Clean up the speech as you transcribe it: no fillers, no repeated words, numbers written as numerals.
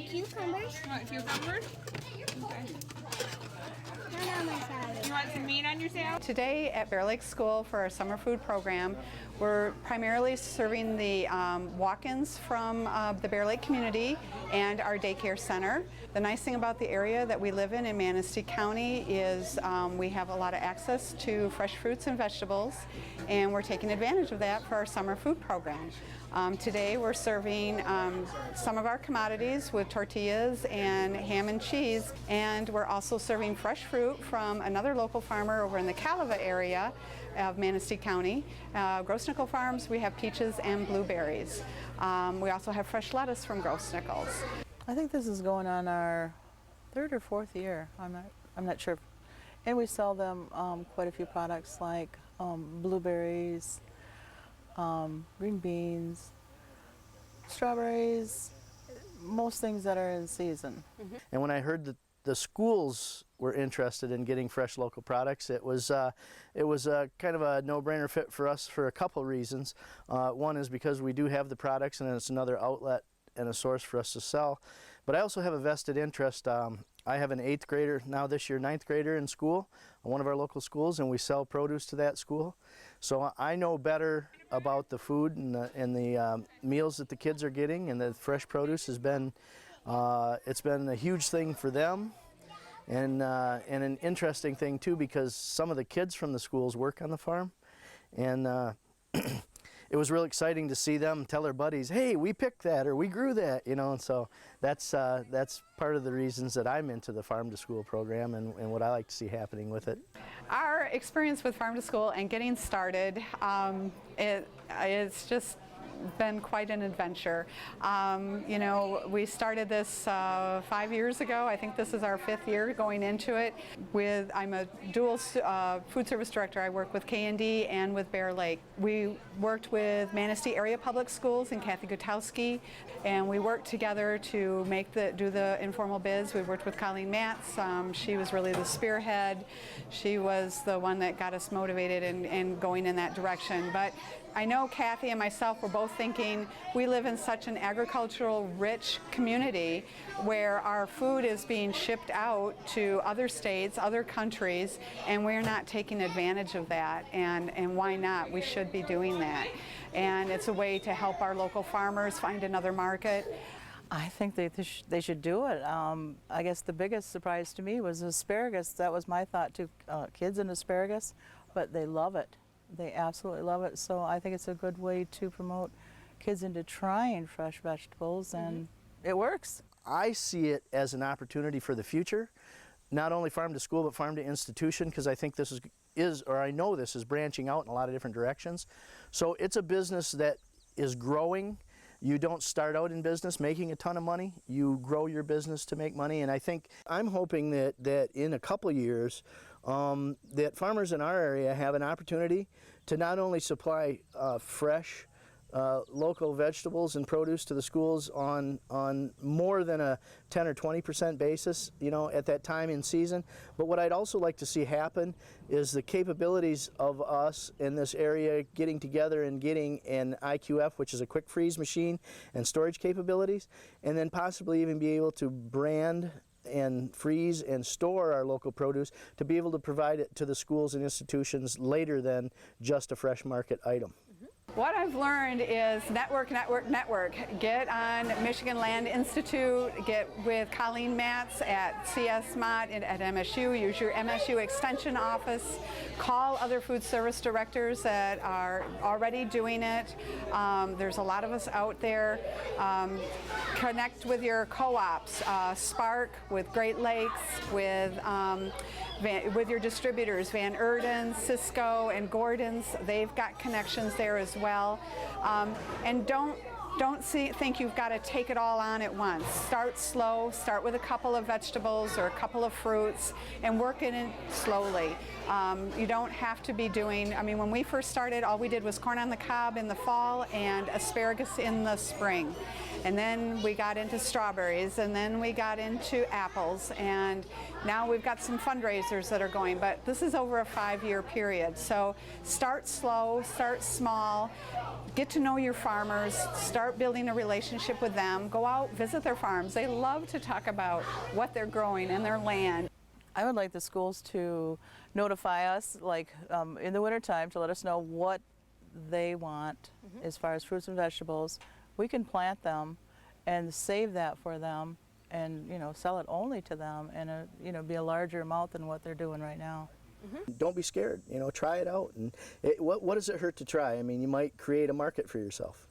cucumbers. You want cucumbers? Okay. Not on my salad. You want some meat on your salad? Today at Bear Lake School for our summer food program, we're primarily serving the walk-ins from the Bear Lake community and our daycare center. The nice thing about the area that we live in Manistee County is we have a lot of access to fresh fruits and vegetables, and we're taking advantage of that for our summer food program. Today we're serving some of our commodities with tortillas and ham and cheese, and we're also serving fresh fruit from another local farmer over in the Caliva area of Manistee County. Gross Nickel Farms, we have peaches and blueberries. We also have fresh lettuce from Gross Nickels. I think this is going on our third or fourth year. I'm not sure. And we sell them quite a few products like blueberries, green beans, strawberries, most things that are in season. Mm-hmm. And when I heard that the schools were interested in getting fresh local products, it was kind of a no-brainer fit for us for a couple reasons. One is because we do have the products, and it's another outlet and a source for us to sell. But I also have a vested interest. I have an 8th grader, now this year 9th grader in school, one of our local schools, and we sell produce to that school. So I know better about the food and the meals that the kids are getting, and the fresh produce has been, it's been a huge thing for them, and an interesting thing too, because some of the kids from the schools work on the farm, and it was really exciting to see them tell their buddies, hey, we picked that, or we grew that, you know, and so that's part of the reasons that I'm into the Farm to School program and what I like to see happening with it. Our experience with Farm to School and getting started, it's just been quite an adventure. You know, we started this 5 years ago. I think this is our 5th year going into it. I'm a dual food service director. I work with K&D and with Bear Lake. We worked with Manistee Area Public Schools and Kathy Gutowski, and we worked together to do the informal bids. We worked with Colleen Matz. She was really the spearhead. She was the one that got us motivated and going in that direction. But I know Kathy and myself were both thinking we live in such an agricultural rich community where our food is being shipped out to other states, other countries, and we're not taking advantage of that, and why not? We should be doing that. And it's a way to help our local farmers find another market. I think they should do it. I guess the biggest surprise to me was asparagus. That was my thought too, kids and asparagus, but they love it. They absolutely love it. So I think it's a good way to promote kids into trying fresh vegetables, and it works. I see it as an opportunity for the future, not only farm to school, but farm to institution, because I think this or I know this is branching out in a lot of different directions. So it's a business that is growing. You don't start out in business making a ton of money. You grow your business to make money, and I think I'm hoping that in a couple years that farmers in our area have an opportunity to not only supply fresh local vegetables and produce to the schools on more than a 10 or 20% basis, you know, at that time in season. But what I'd also like to see happen is the capabilities of us in this area getting together and getting an IQF, which is a quick freeze machine, and storage capabilities, and then possibly even be able to brand and freeze and store our local produce to be able to provide it to the schools and institutions later than just a fresh market item. What I've learned is network. Get on Michigan Land Institute, get with Colleen Matz at CSMOT at MSU, use your MSU Extension office, call other food service directors that are already doing it. There's a lot of us out there. Connect with your co-ops, Spark with Great Lakes, with your distributors, Van Erden, Cisco, and Gordon's. They've got connections there as well. And don't think you've got to take it all on at once. Start slow, start with a couple of vegetables or a couple of fruits, and work it in slowly. You don't have to be doing, I mean, when we first started, all we did was corn on the cob in the fall and asparagus in the spring. And then we got into strawberries, and then we got into apples, and now we've got some fundraisers that are going, but this is over a 5-year period. So start slow, start small, get to know your farmers, start building a relationship with them, go out, visit their farms. They love to talk about what they're growing in their land. I would like the schools to notify us, like in the wintertime, to let us know what they want as far as fruits and vegetables. We can plant them and save that for them and, you know, sell it only to them and, you know, be a larger amount than what they're doing right now. Don't be scared, you know, try it out. And what does it hurt to try? I mean, you might create a market for yourself.